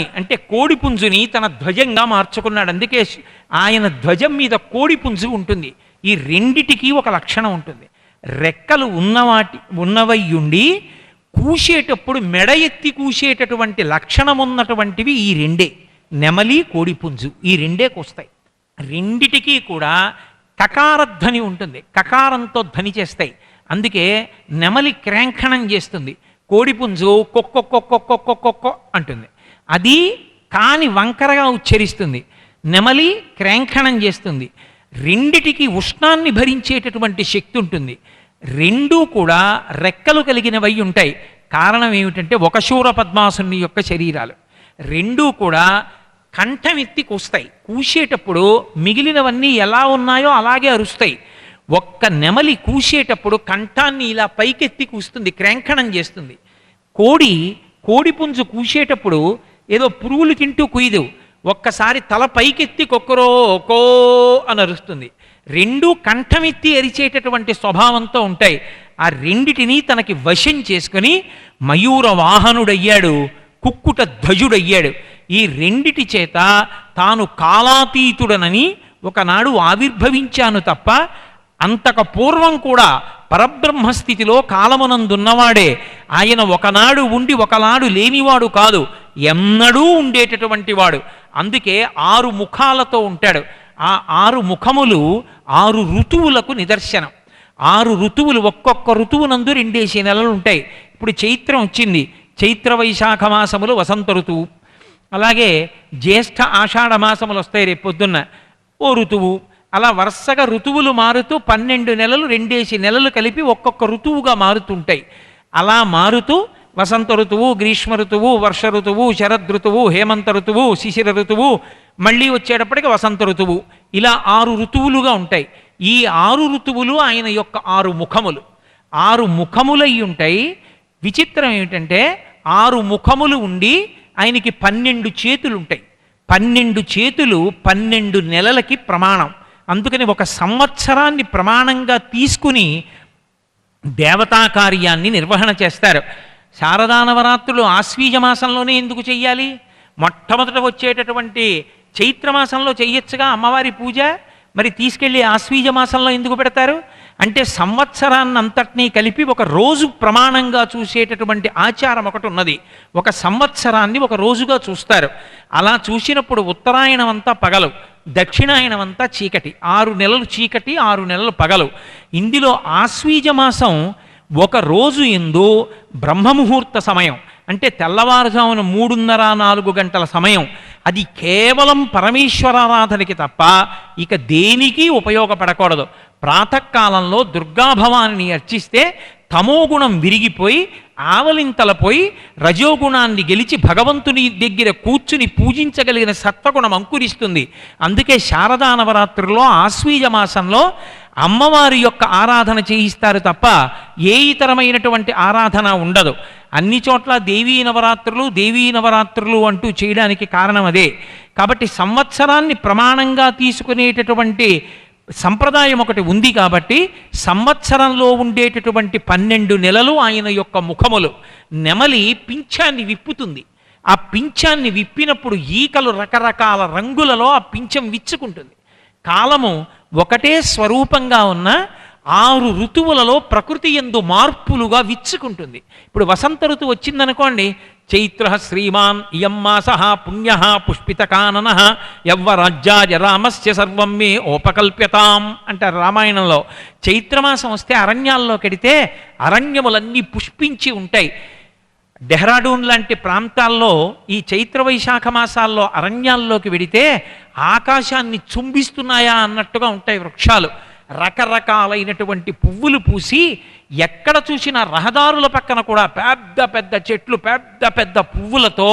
అంటే కోడిపుంజుని తన ధ్వజంగా మార్చుకున్నాడు. అందుకే ఆయన ధ్వజం మీద కోడిపుంజు ఉంటుంది. ఈ రెండిటికి ఒక లక్షణం ఉంటుంది. రెక్కలు ఉన్నవయ్యుండి కూసేటప్పుడు మెడ ఎత్తి కూసేటటువంటి లక్షణం ఉన్నటువంటివి ఈ రెండే, నెమలి కోడిపుంజు, ఈ రెండే కూస్తాయి. రెండిటికి కూడా కకారధ్వని ఉంటుంది, కకారంతో ధ్వని చేస్తాయి. అందుకే నెమలి క్రాంఖణం చేస్తుంది, కోడిపుంజు కొక్కొక్కొక్కొక్కొక్కొక్కొ అంటుంది. అది కాని వంకరగా ఉచ్చరిస్తుంది, నెమలి క్రాంఖణం చేస్తుంది. రెండిటికి ఉష్ణాన్ని భరించేటటువంటి శక్తి ఉంటుంది. రెండూ కూడా రెక్కలు కలిగినవై ఉంటాయి. కారణం ఏమిటంటే ఒక శూర పద్మాసుని యొక్క శరీరాలు. రెండూ కూడా కంఠమెత్తి కూస్తాయి. కూసేటప్పుడు మిగిలినవన్నీ ఎలా ఉన్నాయో అలాగే అరుస్తాయి. ఒక్క నెమలి కూసేటప్పుడు కంఠాన్ని ఇలా పైకెత్తి కూస్తుంది, క్రాంఖణం చేస్తుంది. కోడిపుంజు కూసేటప్పుడు ఏదో పురుగులు తింటూ కుయ్యదు, ఒక్కసారి తల పైకెత్తి కొక్కరో కో అని అరుస్తుంది. రెండూ కంఠమెత్తి అరిచేటటువంటి స్వభావంతో ఉంటాయి. ఆ రెండిటినీ తనకి వశం చేసుకుని మయూర వాహనుడయ్యాడు, కుక్కుట ధ్వజుడయ్యాడు. ఈ రెండిటి చేత తాను కాలాతీతుడనని ఒకనాడు ఆవిర్భవించాను తప్ప అంతక పూర్వం కూడా పరబ్రహ్మస్థితిలో కాలమునందున్నవాడే. ఆయన ఒకనాడు ఉండి ఒకనాడు లేనివాడు కాదు, ఎన్నడూ ఉండేటటువంటి వాడు. అందుకే 6 ముఖాలతో ఉంటాడు. ఆ 6 ముఖములు 6 ఋతువులకు నిదర్శనం. 6 ఋతువులు, ఒక్కొక్క ఋతువునందు 2 నెలలు ఉంటాయి. ఇప్పుడు చైత్రం వచ్చింది, చైత్ర వైశాఖ మాసములు వసంత ఋతువు. అలాగే జ్యేష్ఠ ఆషాఢ మాసములు వస్తాయి రేపు పొద్దున్న, ఓ ఋతువు. అలా వరుసగా ఋతువులు మారుతూ 12 నెలలు 2 నెలలు కలిపి ఒక్కొక్క ఋతువుగా మారుతుంటాయి. అలా మారుతూ వసంత ఋతువు, గ్రీష్మ ఋతువు, వర్ష ఋతువు, శరద్ ఋతువు, హేమంత ఋతువు, శిశిర ఋతువు, మళ్ళీ వచ్చేటప్పటికి వసంత ఋతువు, ఇలా 6 ఋతువులుగా ఉంటాయి. ఈ 6 ఋతువులు ఆయన యొక్క 6 ముఖములు. 6 ముఖములై ఉంటాయి. విచిత్రం ఏమిటంటే 6 ముఖములు ఉండి ఆయనకి 12 చేతులు ఉంటాయి. 12 చేతులు 12 నెలలకి ప్రమాణం. అందుకని ఒక సంవత్సరాన్ని ప్రమాణంగా తీసుకుని దేవతా కార్యాన్ని నిర్వహణ చేస్తారు. శారదా నవరాత్రులు ఆశ్వీజ మాసంలోనే ఎందుకు చెయ్యాలి? మొట్టమొదట వచ్చేటటువంటి చైత్రమాసంలో చెయ్యొచ్చుగా అమ్మవారి పూజ, మరి తీసుకెళ్ళి ఆశ్వీజ మాసంలో ఎందుకు పెడతారు? అంటే సంవత్సరాన్నంతటినీ కలిపి ఒక రోజు ప్రమాణంగా చూసేటటువంటి ఆచారం ఒకటి ఉన్నది. ఒక సంవత్సరాన్ని ఒక రోజుగా చూస్తారు. అలా చూసినప్పుడు ఉత్తరాయణం అంతా పగలు, దక్షిణాయనం అంతా చీకటి. 6 నెలలు చీకటి, 6 నెలలు పగలు. ఇందులో ఆశ్వీజ మాసం ఒక రోజు ఎందు బ్రహ్మముహూర్త సమయం, అంటే తెల్లవారుజామున 3:30-4 గంటల సమయం. అది కేవలం పరమేశ్వరారాధనకి తప్ప ఇక దేనికి ఉపయోగపడకూడదు. ప్రాతకాలంలో దుర్గాభవానిని అర్చిస్తే తమోగుణం విరిగిపోయి ఆవలింతలపోయి రజోగుణాన్ని గెలిచి భగవంతుని దగ్గర కూర్చుని పూజించగలిగిన సత్వగుణం అంకురిస్తుంది. అందుకే శారదా నవరాత్రుల్లో ఆశ్వీజ మాసంలో అమ్మవారి యొక్క ఆరాధన చేయిస్తారు తప్ప ఏ ఇతరమైనటువంటి ఆరాధన ఉండదు. అన్ని చోట్ల దేవీ నవరాత్రులు అంటూ చేయడానికి కారణం అదే. కాబట్టి సంవత్సరాన్ని ప్రమాణంగా తీసుకునేటటువంటి సంప్రదాయం ఒకటి ఉంది. కాబట్టి సంవత్సరంలో ఉండేటటువంటి 12 నెలలు ఆయన యొక్క ముఖములు. నెమలి పింఛాన్ని విప్పుతుంది. ఆ పింఛాన్ని విప్పినప్పుడు ఈకలు రకరకాల రంగులలో ఆ పింఛం విచ్చుకుంటుంది. కాలము ఒకటే స్వరూపంగా ఉన్న 6 ఋతువులలో ప్రకృతి యందు మార్పులుగా విచ్చుకుంటుంది. ఇప్పుడు వసంత ఋతువు వచ్చిందనుకోండి, చైత్ర శ్రీమాన్ ఇయం మాసః పుణ్యః పుష్పితకానన యవ్వరాజ్యాయ రామస్య సర్వం మే ఓపకల్ప్యతాం అంటారు రామాయణంలో. చైత్రమాసం వస్తే అరణ్యాల్లోకి వెడితే అరణ్యములన్నీ పుష్పించి ఉంటాయి. డెహ్రాడూన్ లాంటి ప్రాంతాల్లో ఈ చైత్ర వైశాఖ మాసాల్లో అరణ్యాల్లోకి వెడితే ఆకాశాన్ని చుంబిస్తున్నాయా అన్నట్టుగా ఉంటాయి వృక్షాలు. రకరకాలైనటువంటి పువ్వులు పూసి ఎక్కడ చూసినా రహదారుల పక్కన కూడా పెద్ద పెద్ద చెట్లు, పెద్ద పెద్ద పువ్వులతో,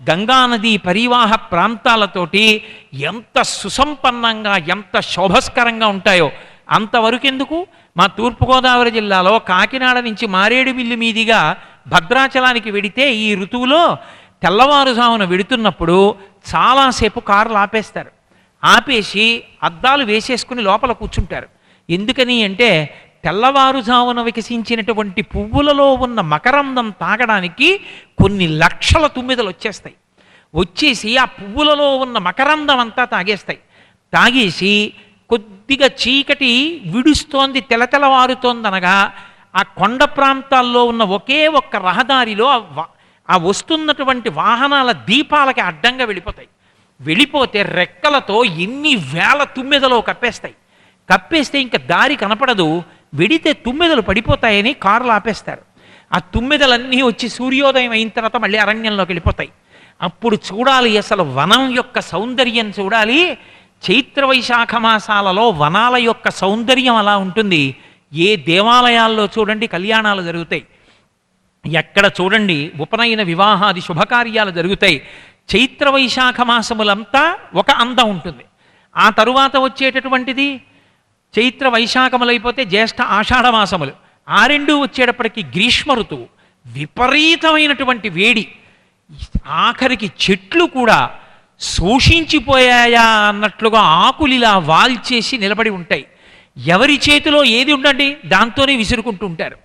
గంగానది పరివాహ ప్రాంతాలతోటి ఎంత సుసంపన్నంగా ఎంత శోభస్కరంగా ఉంటాయో. అంతవరకెందుకు, మా తూర్పుగోదావరి జిల్లాలో కాకినాడ నుంచి మారేడుమిల్లి మీదిగా భద్రాచలానికి వెడితే ఈ ఋతువులో తెల్లవారుజామున వెడుతున్నప్పుడు చాలాసేపు కార్లు ఆపేస్తారు. ఆపేసి అద్దాలు వేసేసుకుని లోపల కూర్చుంటారు. ఎందుకని అంటే తెల్లవారుజామున వికసించినటువంటి పువ్వులలో ఉన్న మకరందం తాగడానికి కొన్ని లక్షల తుమ్మెదలు వచ్చేస్తాయి. వచ్చేసి ఆ పువ్వులలో ఉన్న మకరందం అంతా తాగేస్తాయి. తాగేసి కొద్దిగా చీకటి విడుస్తోంది, తెలతెలవారుతోందనగా ఆ కొండ ప్రాంతాల్లో ఉన్న ఒకే ఒక్క రహదారిలో ఆ వస్తున్నటువంటి వాహనాల దీపాలకి అడ్డంగా వెళ్ళిపోతాయి. వెళ్ళిపోతే రెక్కలతో ఎన్ని వేల తుమ్మెదలో కప్పేస్తాయి. కప్పేస్తే ఇంకా దారి కనపడదు. వెడితే తుమ్మెదలు పడిపోతాయని కారులు ఆపేస్తారు. ఆ తుమ్మెదలన్నీ వచ్చి సూర్యోదయం అయిన తర్వాత మళ్ళీ అరణ్యంలోకి వెళ్ళిపోతాయి. అప్పుడు చూడాలి, అసలు వనం యొక్క సౌందర్యం చూడాలి. చైత్ర వైశాఖ మాసాలలో వనాల యొక్క సౌందర్యం అలా ఉంటుంది. ఏ దేవాలయాల్లో చూడండి కళ్యాణాలు జరుగుతాయి, ఎక్కడ చూడండి ఉపనయన వివాహాది శుభకార్యాలు జరుగుతాయి. చైత్ర వైశాఖ మాసములంతా ఒక అందం ఉంటుంది. ఆ తరువాత వచ్చేటటువంటిది చైత్ర వైశాఖములైపోతే జ్యేష్ఠ ఆషాఢ మాసములు. ఆ రెండు వచ్చేటప్పటికి గ్రీష్మ ఋతువు, విపరీతమైనటువంటి వేడి. ఆఖరికి చెట్లు కూడా శోషించిపోయాయా అన్నట్లుగా ఆకులిలా వాల్చేసి నిలబడి ఉంటాయి. ఎవరి చేతిలో ఏది ఉండండి దాంతోనే విసురుకుంటూ ఉంటారు.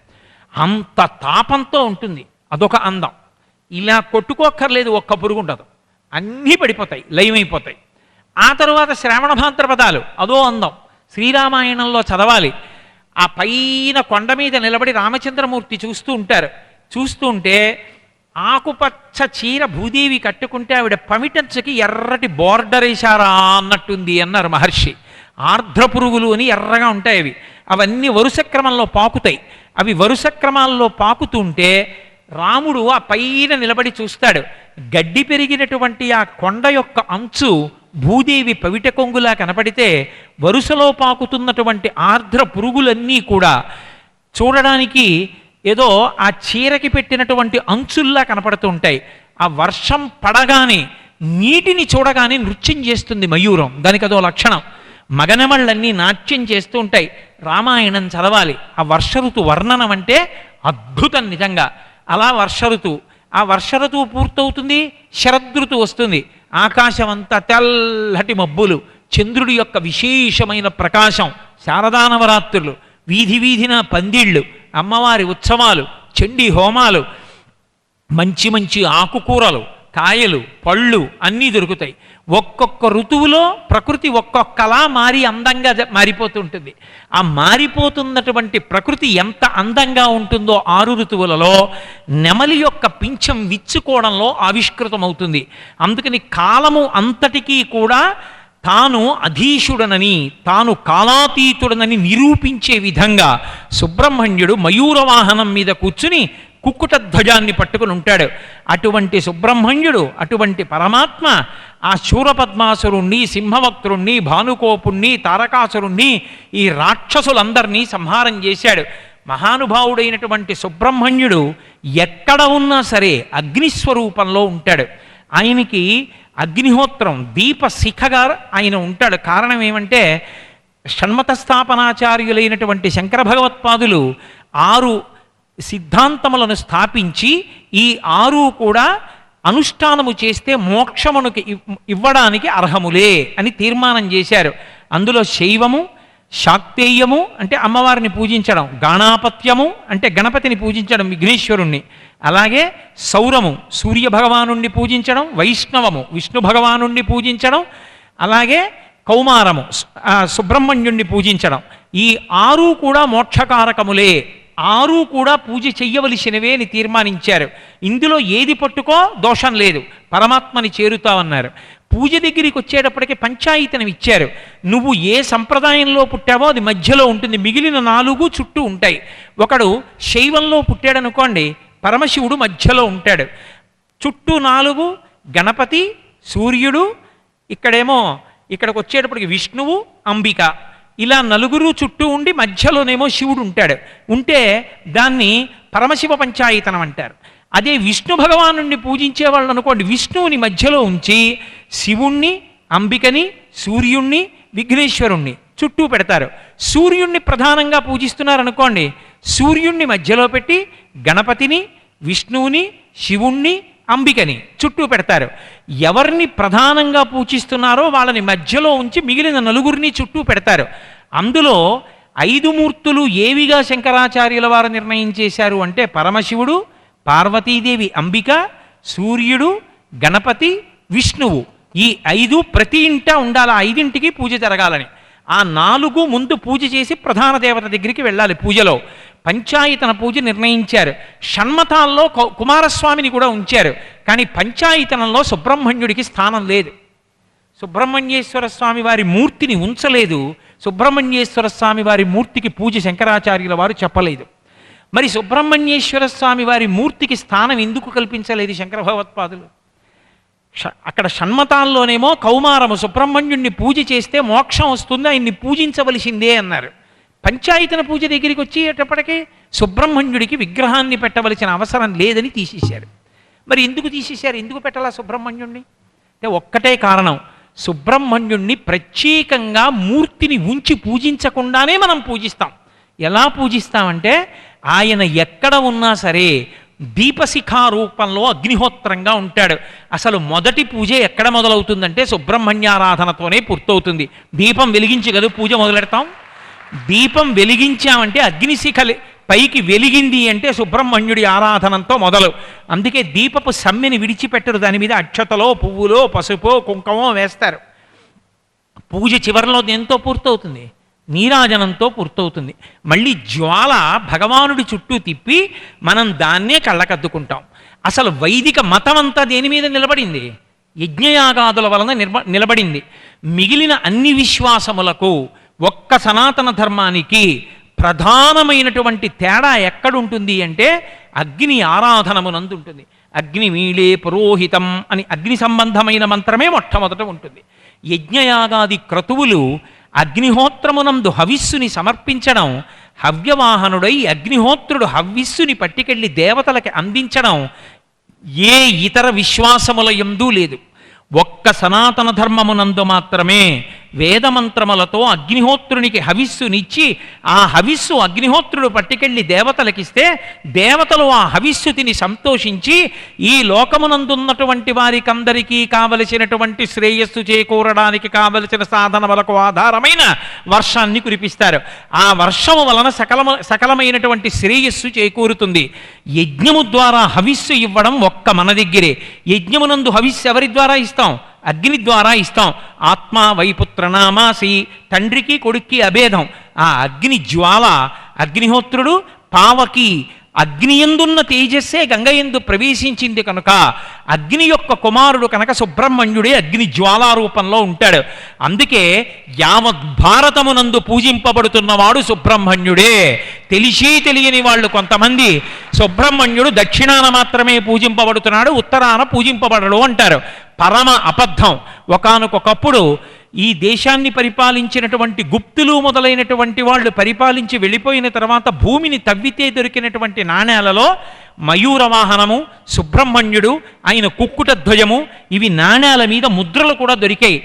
అంత తాపంతో ఉంటుంది. అదొక అందం. ఇలా కొట్టుకోక్కర్లేదు, ఒక్క పురుగు ఉండదు, అన్నీ పడిపోతాయి, లయమైపోతాయి. ఆ తరువాత శ్రావణ భాద్రపదాలు, అదో అందం. శ్రీరామాయణంలో చదవాలి. ఆ పైన కొండ మీద నిలబడి రామచంద్రమూర్తి చూస్తూ ఉంటారు. చూస్తూ ఉంటే ఆకుపచ్చ చీర భూదేవి కట్టుకుంటే ఆవిడ పమిటంచకి ఎర్రటి బోర్డర్ వేశారా అన్నట్టుంది అన్నారు మహర్షి. ఆర్ద్ర పురుగులు అని ఎర్రగా ఉంటాయి అవి. అవన్నీ వరుస క్రమంలో పాకుతాయి. అవి వరుస క్రమాల్లో పాకుతుంటే రాముడు ఆ పైన నిలబడి చూస్తాడు. గడ్డి పెరిగినటువంటి ఆ కొండ యొక్క అంచు భూదేవి పవిట కొంగులా కనపడితే వరుసలో పాకుతున్నటువంటి ఆర్ద్ర పురుగులన్నీ కూడా చూడడానికి ఏదో ఆ చీరకి పెట్టినటువంటి అంచుల్లా కనపడుతూ ఉంటాయి. ఆ వర్షం పడగానే నీటిని చూడగానే నృత్యం చేస్తుంది మయూరం. దానికి అదో లక్షణం. మగనమళ్ళన్నీ నాట్యం చేస్తూ ఉంటాయి. రామాయణం చదవాలి. ఆ వర్ష ఋతు వర్ణనం అంటే అద్భుతం నిజంగా. అలా వర్ష ఋతువు, ఆ వర్ష ఋతువు పూర్తవుతుంది, శరదృతువు వస్తుంది. ఆకాశం అంతా తెల్లటి మబ్బులు, చంద్రుడి యొక్క విశేషమైన ప్రకాశం, శారదా నవరాత్రులు, వీధి వీధిన పందిళ్ళు, అమ్మవారి ఉత్సవాలు, చండీ హోమాలు, మంచి మంచి ఆకుకూరలు, కాయలు, పళ్ళు అన్నీ దొరుకుతాయి. ఒక్కొక్క ఋతువులో ప్రకృతి ఒక్కొక్కలా మారి అందంగా మారిపోతుంటుంది. ఆ మారిపోతున్నటువంటి ప్రకృతి ఎంత అందంగా ఉంటుందో 6 ఋతువులలో నెమలి యొక్క పింఛం విచ్చుకోవడంలో ఆవిష్కృతమవుతుంది. అందుకని కాలము అంతటికీ కూడా తాను అధీశుడనని, తాను కాలాతీతుడనని నిరూపించే విధంగా సుబ్రహ్మణ్యుడు మయూరవాహనం మీద కూర్చుని కుక్కుట ధ్వజాన్ని పట్టుకుని ఉంటాడు. అటువంటి సుబ్రహ్మణ్యుడు, అటువంటి పరమాత్మ ఆ శూరపద్మాసురుణ్ణి, సింహవక్త్రుణ్ణి, భానుకోపుణ్ణి, తారకాసురుణ్ణి, ఈ రాక్షసులందరినీ సంహారం చేశాడు. మహానుభావుడైనటువంటి సుబ్రహ్మణ్యుడు ఎక్కడ ఉన్నా సరే అగ్నిస్వరూపంలో ఉంటాడు. ఆయనకి అగ్నిహోత్రం, దీపశిఖగా ఆయన ఉంటాడు. కారణం ఏమంటే షణ్మత స్థాపనాచార్యులైనటువంటి శంకర భగవత్పాదులు 6 సిద్ధాంతములను స్థాపించి ఈ 6 కూడా అనుష్ఠానము చేస్తే మోక్షమునికి ఇవ్వడానికి అర్హములే అని తీర్మానం చేశారు. అందులో శైవము, శాక్తేయము అంటే అమ్మవారిని పూజించడం, గాణాపత్యము అంటే గణపతిని పూజించడం విఘ్నేశ్వరుణ్ణి, అలాగే సౌరము సూర్య భగవానుణ్ణి పూజించడం, వైష్ణవము విష్ణు భగవానుణ్ణి పూజించడం, అలాగే కౌమారము సుబ్రహ్మణ్యుణ్ణి పూజించడం. ఈ 6 కూడా మోక్షకారకములే, 6 కూడా పూజ చెయ్యవలసినవే అని తీర్మానించారు. ఇందులో ఏది పట్టుకో దోషం లేదు, పరమాత్మని చేరుతావన్నారు. పూజ దగ్గరికి వచ్చేటప్పటికి పంచాయతనం ఇచ్చారు. నువ్వు ఏ సంప్రదాయంలో పుట్టావో అది మధ్యలో ఉంటుంది, మిగిలిన 4 చుట్టూ ఉంటాయి. ఒకడు శైవంలో పుట్టాడనుకోండి, పరమశివుడు మధ్యలో ఉంటాడు. చుట్టూ 4 గణపతి, సూర్యుడు, ఇక్కడికి వచ్చేటప్పటికి విష్ణువు, అంబిక, ఇలా 4 చుట్టూ ఉండి మధ్యలోనేమో శివుడు ఉంటాడు. ఉంటే దాన్ని పరమశివ పంచాయతనం అంటారు. అదే విష్ణు భగవానుణ్ణి పూజించే వాళ్ళు అనుకోండి, విష్ణువుని మధ్యలో ఉంచి శివుణ్ణి, అంబికని, సూర్యుణ్ణి, విఘ్నేశ్వరుణ్ణి చుట్టూ పెడతారు. సూర్యుణ్ణి ప్రధానంగా పూజిస్తున్నారనుకోండి, సూర్యుణ్ణి మధ్యలో పెట్టి గణపతిని, విష్ణువుని, శివుణ్ణి, అంబికని చుట్టూ పెడతారు. ఎవరిని ప్రధానంగా పూజిస్తున్నారో వాళ్ళని మధ్యలో ఉంచి మిగిలిన 4 చుట్టూ పెడతారు. అందులో 5 మూర్తులు ఏవిగా శంకరాచార్యుల వారు నిర్ణయం చేశారు అంటే పరమశివుడు, పార్వతీదేవి అంబిక, సూర్యుడు, గణపతి, విష్ణువు. ఈ 5 ప్రతి ఇంటా ఉండాలి, ఆ 5ఇంటికి పూజ జరగాలని. ఆ 4 ముందు పూజ చేసి ప్రధాన దేవత దగ్గరికి వెళ్ళాలి. పూజలో పంచాయతన పూజ నిర్ణయించారు. షణ్మతాల్లో కుమారస్వామిని కూడా ఉంచారు. కానీ పంచాయతనంలో సుబ్రహ్మణ్యుడికి స్థానం లేదు. సుబ్రహ్మణ్యేశ్వర స్వామి వారి మూర్తిని ఉంచలేదు. సుబ్రహ్మణ్యేశ్వర స్వామి వారి మూర్తికి పూజ శంకరాచార్యుల వారు చెప్పలేదు. మరి సుబ్రహ్మణ్యేశ్వర స్వామి వారి మూర్తికి స్థానం ఎందుకు కల్పించలేదు శంకర భగవత్పాదులు? అక్కడ షణ్మతాల్లోనేమో కౌమారము సుబ్రహ్మణ్యుణ్ణి పూజ చేస్తే మోక్షం వస్తుంది, ఆయన్ని పూజించవలసిందే అన్నారు. పంచాయతన పూజ దగ్గరికి వచ్చేటప్పటికీ సుబ్రహ్మణ్యుడికి విగ్రహాన్ని పెట్టవలసిన అవసరం లేదని తీసేశారు. మరి ఎందుకు తీసేశారు? ఎందుకు పెట్టాలా సుబ్రహ్మణ్యుణ్ణి అంటే ఒక్కటే కారణం, సుబ్రహ్మణ్యుణ్ణి ప్రత్యేకంగా మూర్తిని ఉంచి పూజించకుండానే మనం పూజిస్తాం. ఎలా పూజిస్తామంటే ఆయన ఎక్కడ ఉన్నా సరే దీపశిఖా రూపంలో అగ్నిహోత్రంగా ఉంటాడు. అసలు మొదటి పూజ ఎక్కడ మొదలవుతుందంటే సుబ్రహ్మణ్యారాధనతోనే పూర్తవుతుంది. దీపం వెలిగించి కదా పూజ మొదలెడతాం. దీపం వెలిగించామంటే అగ్నిశిఖ పైకి వెలిగింది అంటే సుబ్రహ్మణ్యుడి ఆరాధనంతో మొదలు. అందుకే దీపపు సమ్మెని విడిచిపెట్టరు, దాని మీద అక్షతలో పువ్వులో పసుపో కుంకుమో వేస్తారు. పూజ చివరిలో దేంతో పూర్తవుతుంది? నీరాజనంతో పూర్తవుతుంది. మళ్ళీ జ్వాల భగవానుడి చుట్టూ తిప్పి మనం దాన్నే కళ్ళకద్దుకుంటాం. అసలు వైదిక మతం అంతా దేని మీద నిలబడింది? యజ్ఞయాగాదుల వలన నిలబడింది. మిగిలిన అన్ని విశ్వాసములకు ఒక్క సనాతన ధర్మానికి ప్రధానమైనటువంటి తేడా ఎక్కడుంటుంది అంటే అగ్ని ఆరాధనమునందు ఉంటుంది. అగ్ని మీళే పురోహితం అని అగ్ని సంబంధమైన మంత్రమే మొట్టమొదట ఉంటుంది. యజ్ఞయాగాది క్రతువులు అగ్నిహోత్రమునందు హవిస్సుని సమర్పించడం, హవ్యవాహనుడై అగ్నిహోత్రుడు హవ్యస్సుని పట్టుకెళ్ళి దేవతలకి అందించడం ఏ ఇతర విశ్వాసముల యందు లేదు. ఒక్క సనాతన ధర్మమునందు మాత్రమే వేదమంత్రములతో అగ్నిహోత్రునికి హవిస్సునిచ్చి ఆ హవిస్సు అగ్నిహోత్రుడు పట్టుకెళ్ళి దేవతలకిస్తే దేవతలు ఆ హవిస్సు తిని సంతోషించి ఈ లోకమునందున్నటువంటి వారికందరికీ కావలసినటువంటి శ్రేయస్సు చేకూరడానికి కావలసిన సాధనములకు ఆధారమైన వర్షాన్ని కురిపిస్తారు. ఆ వర్షము వలన సకలమైనటువంటి శ్రేయస్సు చేకూరుతుంది. యజ్ఞము ద్వారా హవిస్సు ఇవ్వడం ఒక్క మన దగ్గరే. యజ్ఞమునందు హవిస్సు ఎవరి ద్వారా ఇస్తాం? అగ్ని ద్వారా ఇస్తాం. ఆత్మ వైపుత్రనామాసి, తండ్రికి కొడుక్కి అభేదం. ఆ అగ్ని జ్వాల అగ్నిహోత్రుడు పావకి అగ్నియందున్న తేజస్సే గంగయందు ప్రవేశించింది కనుక అగ్ని యొక్క కుమారుడు కనుక సుబ్రహ్మణ్యుడే అగ్ని జ్వాలా రూపంలో ఉంటాడు. అందుకే యావత్ భారతమునందు పూజింపబడుతున్నవాడు సుబ్రహ్మణ్యుడే. తెలిసి తెలియని వాళ్ళు కొంతమంది సుబ్రహ్మణ్యుడు దక్షిణాన మాత్రమే పూజింపబడుతున్నాడు, ఉత్తరాన పూజింపబడడు అంటారు. పరమ అబద్ధం. ఒకానొకప్పుడు ఈ దేశాన్ని పరిపాలించినటువంటి గుప్తులు మొదలైనటువంటి వాళ్ళు పరిపాలించి వెళ్ళిపోయిన తర్వాత భూమిని తవ్వితే దొరికినటువంటి నాణేలలో మయూర వాహనము, సుబ్రహ్మణ్యుడు, ఆయన కుక్కుట ధ్వజము, ఇవి నాణేల మీద ముద్రలు కూడా దొరికాయి.